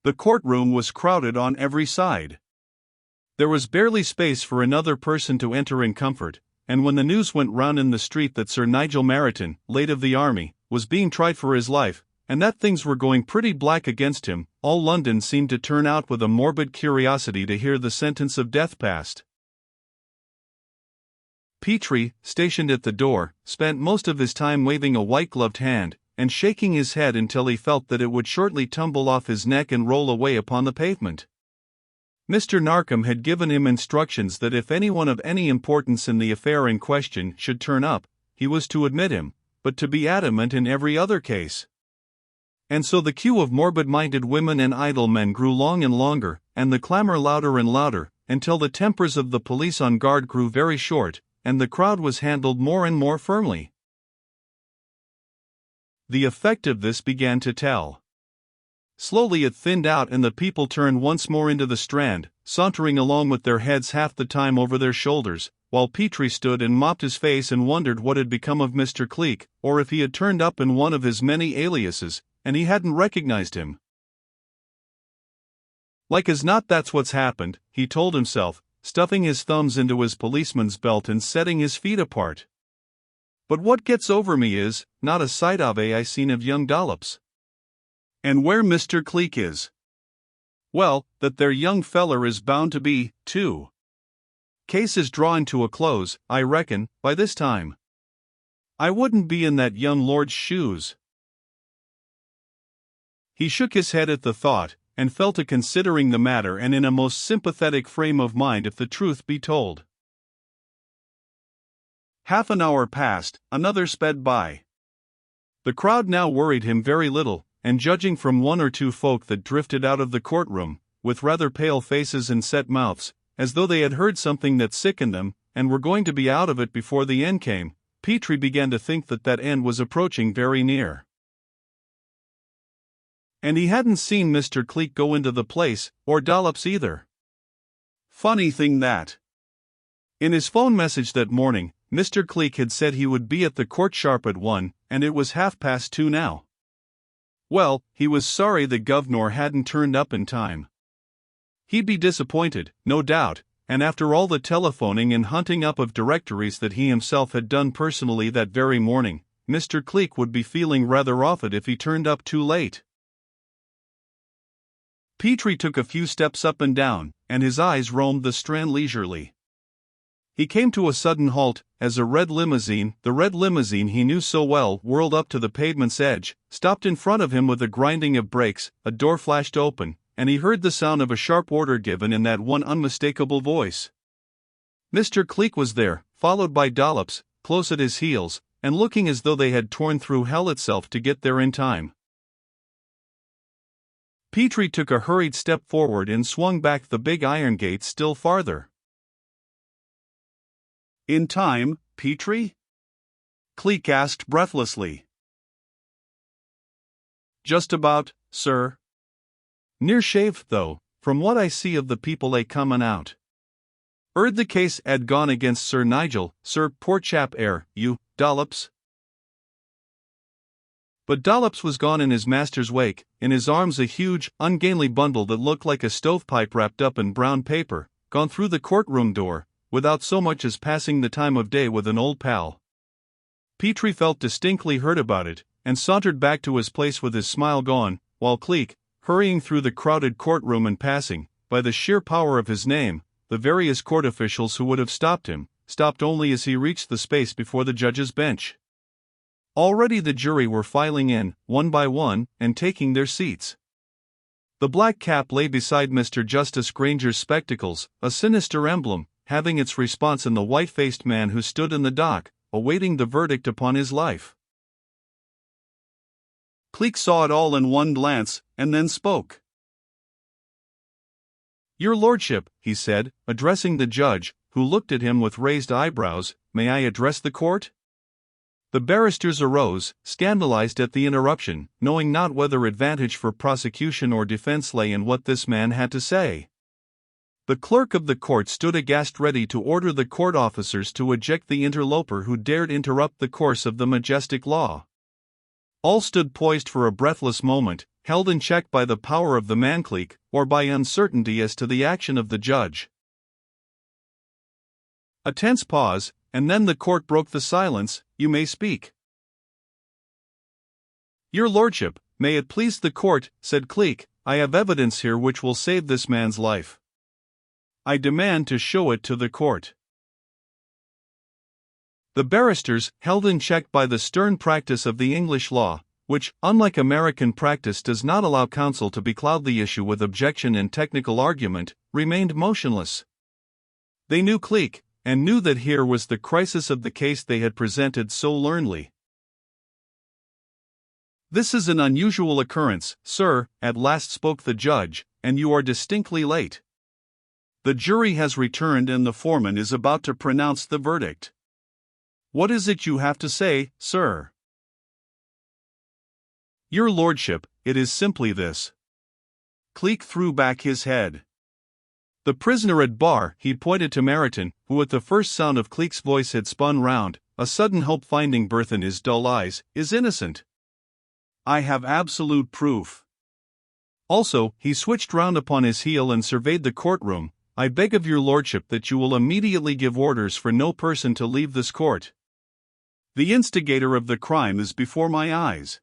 The courtroom was crowded on every side. There was barely space for another person to enter in comfort, and when the news went round in the street that Sir Nigel Marraton, late of the army, was being tried for his life, and that things were going pretty black against him, all London seemed to turn out with a morbid curiosity to hear the sentence of death passed. Petrie, stationed at the door, spent most of his time waving a white-gloved hand, and shaking his head until he felt that it would shortly tumble off his neck and roll away upon the pavement. Mr. Narkom had given him instructions that if anyone of any importance in the affair in question should turn up, he was to admit him, but to be adamant in every other case. And so the queue of morbid-minded women and idle men grew long and longer, and the clamor louder and louder, until the tempers of the police on guard grew very short, and the crowd was handled more and more firmly. The effect of this began to tell. Slowly it thinned out and the people turned once more into the Strand, sauntering along with their heads half the time over their shoulders, while Petrie stood and mopped his face and wondered what had become of Mr. Cleek, or if he had turned up in one of his many aliases, and he hadn't recognized him. Like as not that's what's happened, he told himself, stuffing his thumbs into his policeman's belt and setting his feet apart. But what gets over me is, not a sight of I seen of young Dollops. And where Mr. Cleek is. Well, that there young feller is bound to be, too. Case is drawing to a close, I reckon, by this time. I wouldn't be in that young lord's shoes. He shook his head at the thought, and fell to considering the matter and in a most sympathetic frame of mind if the truth be told. Half an hour passed, another sped by. The crowd now worried him very little, and judging from one or two folk that drifted out of the courtroom, with rather pale faces and set mouths, as though they had heard something that sickened them, and were going to be out of it before the end came, Petrie began to think that end was approaching very near. And he hadn't seen Mr. Cleek go into the place, or Dollops either. Funny thing that. In his phone message that morning, Mr. Cleek had said he would be at the court sharp at 1, and it was 2:30 now. Well, he was sorry the governor hadn't turned up in time. He'd be disappointed, no doubt, and after all the telephoning and hunting up of directories that he himself had done personally that very morning, Mr. Cleek would be feeling rather off it if he turned up too late. Petrie took a few steps up and down, and his eyes roamed the Strand leisurely. He came to a sudden halt, as the red limousine he knew so well, whirled up to the pavement's edge, stopped in front of him with a grinding of brakes, a door flashed open, and he heard the sound of a sharp order given in that one unmistakable voice. Mr. Cleek was there, followed by Dollops, close at his heels, and looking as though they had torn through hell itself to get there in time. Petrie took a hurried step forward and swung back the big iron gate still farther. In time, Petrie? Cleek asked breathlessly. Just about, sir. Near shaved though, from what I see of the people comin' out. 'Eard the case 'ad gone against Sir Nigel, sir, poor chap you, Dollops. But Dollops was gone in his master's wake, in his arms a huge, ungainly bundle that looked like a stovepipe wrapped up in brown paper, gone through the courtroom door, without so much as passing the time of day with an old pal. Petrie felt distinctly hurt about it, and sauntered back to his place with his smile gone, while Cleek, hurrying through the crowded courtroom and passing, by the sheer power of his name, the various court officials who would have stopped him, stopped only as he reached the space before the judge's bench. Already the jury were filing in, one by one, and taking their seats. The black cap lay beside Mr. Justice Granger's spectacles, a sinister emblem, having its response in the white-faced man who stood in the dock, awaiting the verdict upon his life. Cleek saw it all in one glance, and then spoke. "Your lordship," he said, addressing the judge, who looked at him with raised eyebrows, "may I address the court?" The barristers arose, scandalized at the interruption, knowing not whether advantage for prosecution or defense lay in what this man had to say. The clerk of the court stood aghast, ready to order the court officers to eject the interloper who dared interrupt the course of the majestic law. All stood poised for a breathless moment, held in check by the power of the man Cleek, or by uncertainty as to the action of the judge. A tense pause, and then the court broke the silence. "You may speak." "Your lordship, may it please the court," said Cleek, "I have evidence here which will save this man's life. I demand to show it to the court." The barristers, held in check by the stern practice of the English law, which, unlike American practice, does not allow counsel to becloud the issue with objection and technical argument, remained motionless. They knew Cleek, and knew that here was the crisis of the case they had presented so learnedly. "This is an unusual occurrence, sir," at last spoke the judge, "and you are distinctly late. The jury has returned and the foreman is about to pronounce the verdict. What is it you have to say, sir?" "Your lordship, it is simply this." Cleek threw back his head. "The prisoner at bar," he pointed to Meriton, who at the first sound of Cleek's voice had spun round, a sudden hope finding birth in his dull eyes, "is innocent. I have absolute proof." Also, he switched round upon his heel and surveyed the courtroom. "I beg of your lordship that you will immediately give orders for no person to leave this court. The instigator of the crime is before my eyes.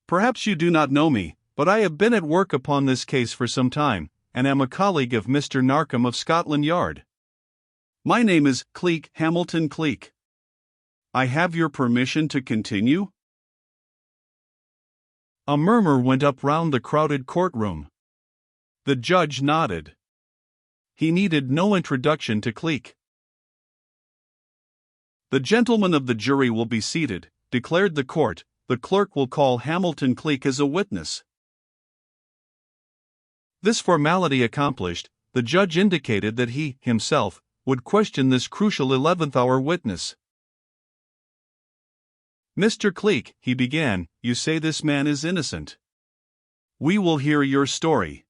Perhaps you do not know me, but I have been at work upon this case for some time, and am a colleague of Mr. Narkom of Scotland Yard. My name is Cleek, Hamilton Cleek. I have your permission to continue?" A murmur went up round the crowded courtroom. The judge nodded. He needed no introduction to Cleek. "The gentlemen of the jury will be seated," declared the court. "The clerk will call Hamilton Cleek as a witness." This formality accomplished, the judge indicated that he, himself, would question this crucial 11th-hour witness. "Mr. Cleek," he began, "you say this man is innocent. We will hear your story."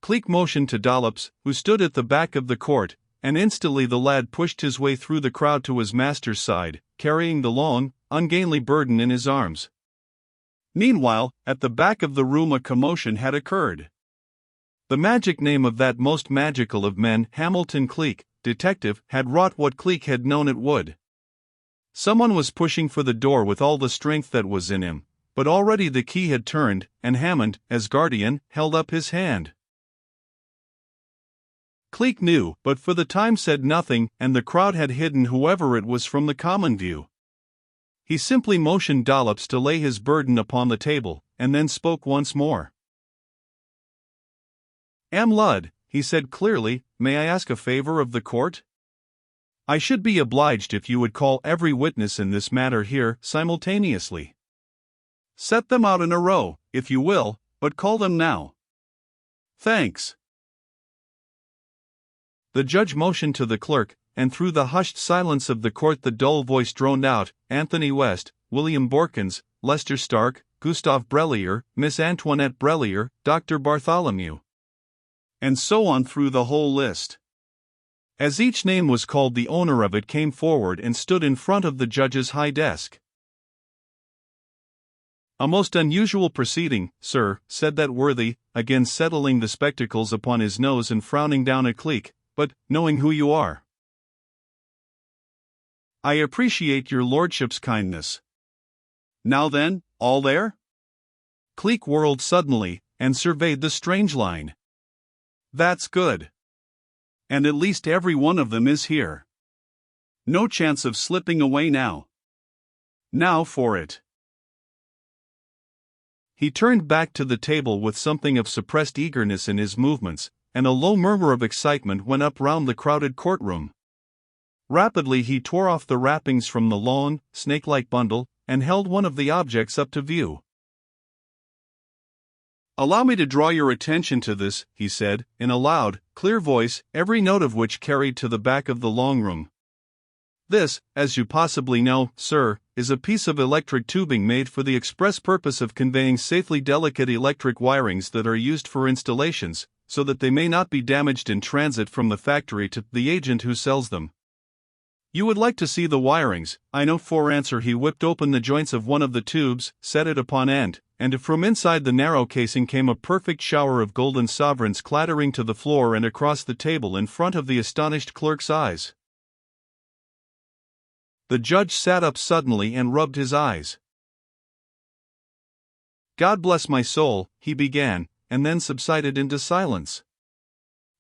Cleek motioned to Dollops, who stood at the back of the court, and instantly the lad pushed his way through the crowd to his master's side, carrying the long, ungainly burden in his arms. Meanwhile, at the back of the room a commotion had occurred. The magic name of that most magical of men, Hamilton Cleek, detective, had wrought what Cleek had known it would. Someone was pushing for the door with all the strength that was in him, but already the key had turned, and Hammond, as guardian, held up his hand. Cleek knew, but for the time said nothing, and the crowd had hidden whoever it was from the common view. He simply motioned Dollops to lay his burden upon the table, and then spoke once more. "Am Ludd," he said clearly, "may I ask a favor of the court? I should be obliged if you would call every witness in this matter here simultaneously. Set them out in a row, if you will, but call them now. Thanks." The judge motioned to the clerk, and through the hushed silence of the court the dull voice droned out, "Anthony West, William Borkins, Lester Stark, Gustave Brellier, Miss Antoinette Brellier, Dr. Bartholomew." And so on through the whole list. As each name was called, the owner of it came forward and stood in front of the judge's high desk. "A most unusual proceeding, sir," said that worthy, again settling the spectacles upon his nose and frowning down at Cleek, "but, knowing who you are, I appreciate your lordship's kindness. Now then, all there?" Cleek whirled suddenly, and surveyed the strange line. "That's good. And at least every one of them is here. No chance of slipping away now. Now for it." He turned back to the table with something of suppressed eagerness in his movements, and a low murmur of excitement went up round the crowded courtroom. Rapidly he tore off the wrappings from the long, snake-like bundle, and held one of the objects up to view. "Allow me to draw your attention to this," he said, in a loud, clear voice, every note of which carried to the back of the long room. "This, as you possibly know, sir, is a piece of electric tubing made for the express purpose of conveying safely delicate electric wirings that are used for installations, so that they may not be damaged in transit from the factory to the agent who sells them. You would like to see the wirings, I know. For answer he whipped open the joints of one of the tubes, set it upon end, and from inside the narrow casing came a perfect shower of golden sovereigns clattering to the floor and across the table in front of the astonished clerk's eyes. The judge sat up suddenly and rubbed his eyes. "God bless my soul," he began, and then subsided into silence.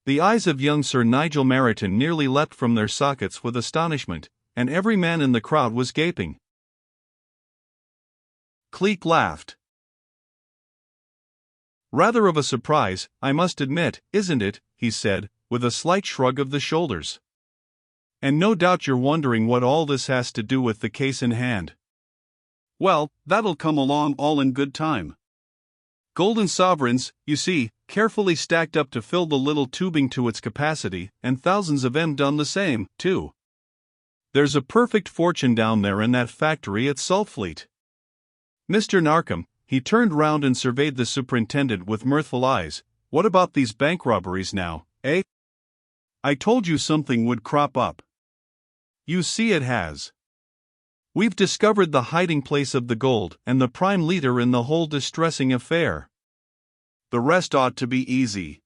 The eyes of young Sir Nigel Meryton nearly leapt from their sockets with astonishment, and every man in the crowd was gaping. Cleek laughed. "Rather of a surprise, I must admit, isn't it?" he said, with a slight shrug of the shoulders. "And no doubt you're wondering what all this has to do with the case in hand. Well, that'll come along all in good time. Golden sovereigns, you see, carefully stacked up to fill the little tubing to its capacity, and thousands of 'em done the same, too. There's a perfect fortune down there in that factory at Saltfleet. Mr. Narkom," he turned round and surveyed the superintendent with mirthful eyes, "what about these bank robberies now, eh? I told you something would crop up. You see it has. We've discovered the hiding place of the gold and the prime leader in the whole distressing affair. The rest ought to be easy."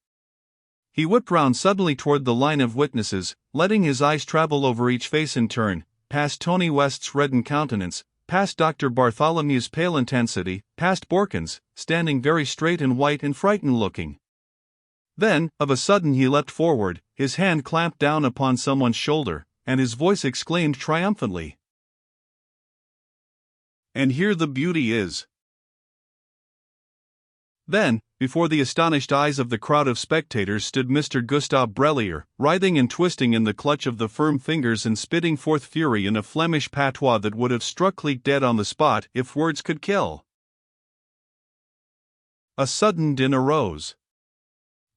He whipped round suddenly toward the line of witnesses, letting his eyes travel over each face in turn, past Tony West's reddened countenance, past Dr. Bartholomew's pale intensity, past Borkins, standing very straight and white and frightened looking. Then, of a sudden he leapt forward, his hand clamped down upon someone's shoulder, and his voice exclaimed triumphantly, "And here the beauty is." Then, before the astonished eyes of the crowd of spectators stood Mr. Gustav Brellier, writhing and twisting in the clutch of the firm fingers and spitting forth fury in a Flemish patois that would have struck Cleek dead on the spot if words could kill. A sudden din arose.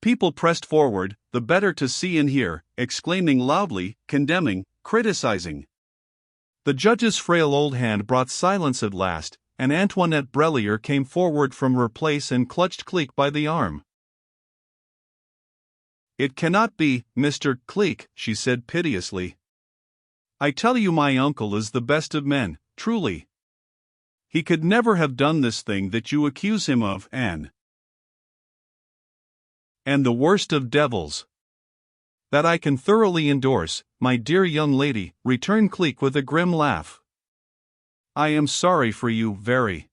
People pressed forward, the better to see and hear, exclaiming loudly, condemning, criticizing. The judge's frail old hand brought silence at last, and Antoinette Brellier came forward from her place and clutched Cleek by the arm. "It cannot be, Mr. Cleek," she said piteously. "I tell you my uncle is the best of men, truly. He could never have done this thing that you accuse him of, and the worst of devils." "That I can thoroughly endorse, my dear young lady," returned Cleek with a grim laugh. "I am sorry for you, very.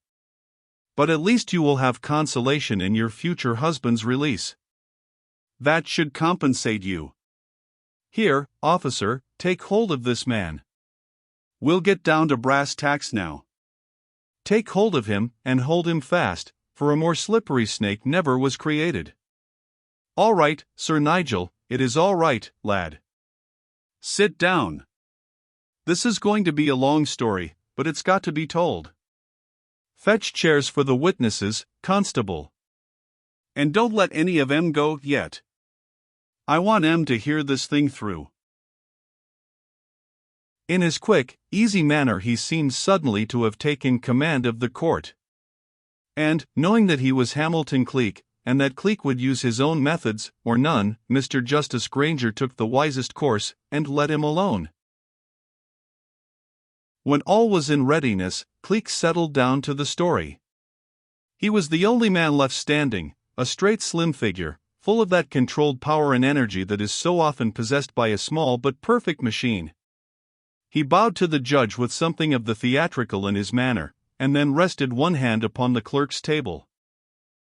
But at least you will have consolation in your future husband's release. That should compensate you. Here, officer, take hold of this man. We'll get down to brass tacks now. Take hold of him, and hold him fast, for a more slippery snake never was created. All right, Sir Nigel, it is all right, lad. Sit down. This is going to be a long story, but it's got to be told. Fetch chairs for the witnesses, constable. And don't let any of 'em go yet. I want 'em to hear this thing through." In his quick, easy manner he seemed suddenly to have taken command of the court. And, knowing that he was Hamilton Cleek, and that Cleek would use his own methods, or none, Mr. Justice Granger took the wisest course, and let him alone. When all was in readiness, Cleek settled down to the story. He was the only man left standing, a straight slim figure, full of that controlled power and energy that is so often possessed by a small but perfect machine. He bowed to the judge with something of the theatrical in his manner, and then rested one hand upon the clerk's table.